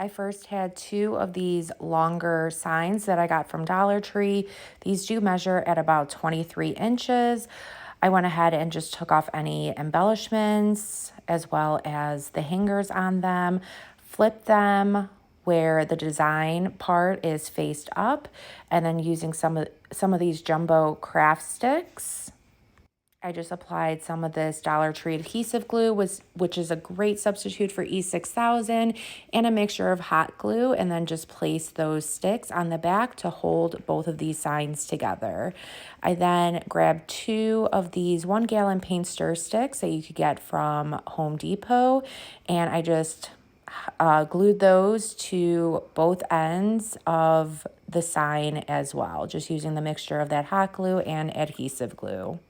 I first had two of these longer signs that I got from Dollar Tree. These do measure at about 23 inches. I went ahead and just took off any embellishments as well as the hangers on them, flipped them where the design part is faced up, and then using some of these jumbo craft sticks, I just applied some of this Dollar Tree adhesive glue, which is a great substitute for E6000, and a mixture of hot glue, and then just place those sticks on the back to hold both of these signs together. I then grabbed two of these 1 gallon paint stir sticks that you could get from Home Depot, and I just glued those to both ends of the sign as well, just using the mixture of that hot glue and adhesive glue.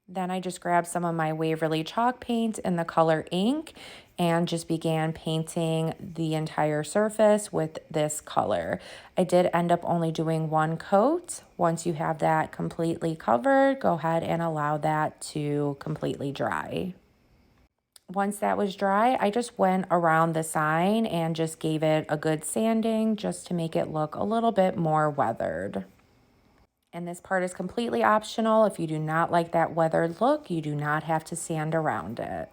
Then I just grabbed some of my Waverly chalk paint in the color ink and just began painting the entire surface with this color. I did end up only doing one coat. Once you have that completely covered, go ahead and allow that to completely dry. Once that was dry, I just went around the sign and just gave it a good sanding just to make it look a little bit more weathered. And this part is completely optional. If you do not like that weathered look, you do not have to sand around it.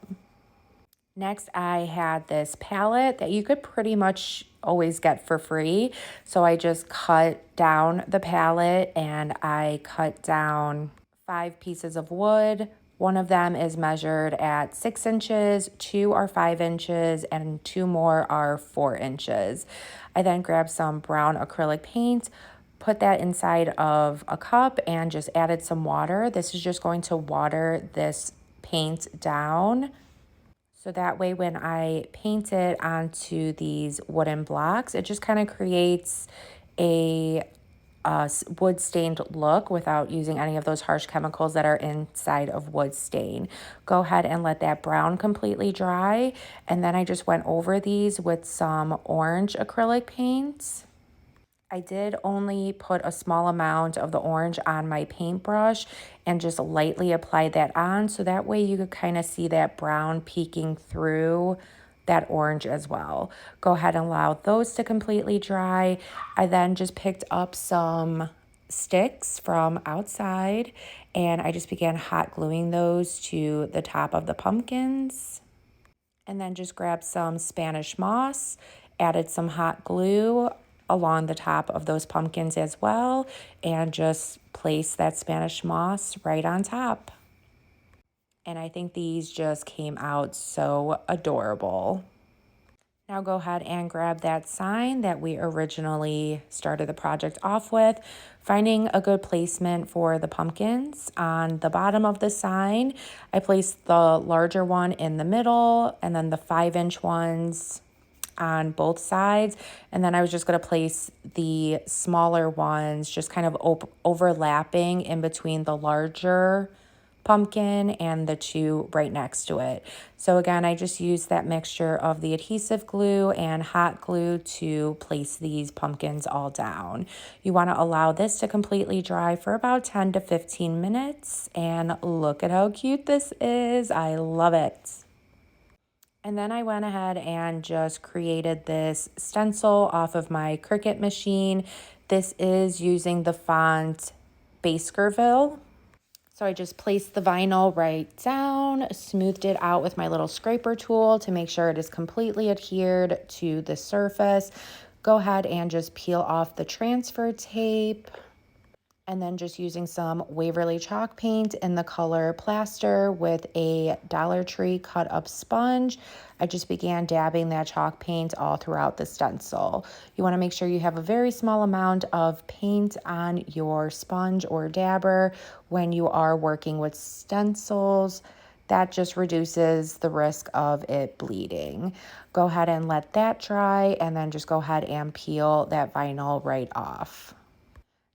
Next, I had this palette that you could pretty much always get for free. So I just cut down the palette and I cut down 5 pieces of wood. One of them is measured at 6 inches, 2 are 5 inches, and 2 more are 4 inches. I then grabbed some brown acrylic paint, put that inside of a cup, and just added some water. This is just going to water this paint down. So that way when I paint it onto these wooden blocks, it just kind of creates a wood stained look without using any of those harsh chemicals that are inside of wood stain. Go ahead and let that brown completely dry. And then I just went over these with some orange acrylic paints. I did only put a small amount of the orange on my paintbrush and just lightly applied that on, so that way you could kind of see that brown peeking through that orange as well. Go ahead and allow those to completely dry. I then just picked up some sticks from outside and I just began hot gluing those to the top of the pumpkins. And then just grabbed some Spanish moss, added some hot glue along the top of those pumpkins as well, and just place that Spanish moss right on top. And I think these just came out so adorable. Now go ahead and grab that sign that we originally started the project off with, finding a good placement for the pumpkins. On the bottom of the sign, I placed the larger one in the middle and then the 5-inch ones on both sides, and then I was just going to place the smaller ones just kind of overlapping in between the larger pumpkin and the two right next to it. So again, I just used that mixture of the adhesive glue and hot glue to place these pumpkins all down. You want to allow this to completely dry for about 10 to 15 minutes, and look at how cute this is. I love it. And then I went ahead and just created this stencil off of my Cricut machine. This is using the font Baskerville. So I just placed the vinyl right down, smoothed it out with my little scraper tool to make sure it is completely adhered to the surface. Go ahead and just peel off the transfer tape. And then just using some Waverly chalk paint in the color plaster with a Dollar Tree cut up sponge, I just began dabbing that chalk paint all throughout the stencil. You want to make sure you have a very small amount of paint on your sponge or dabber when you are working with stencils. That just reduces the risk of it bleeding. Go ahead and let that dry, and then just go ahead and peel that vinyl right off.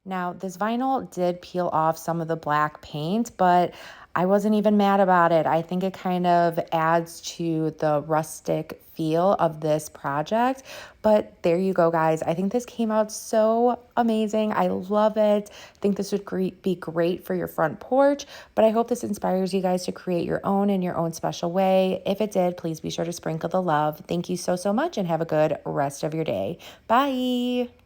Now, this vinyl did peel off some of the black paint, but I wasn't even mad about it. I think it kind of adds to the rustic feel of this project. But there you go, guys. I think this came out so amazing. I love it. I think this would be great for your front porch, but I hope this inspires you guys to create your own in your own special way. If it did, please be sure to sprinkle the love. Thank you so, so much and have a good rest of your day. Bye.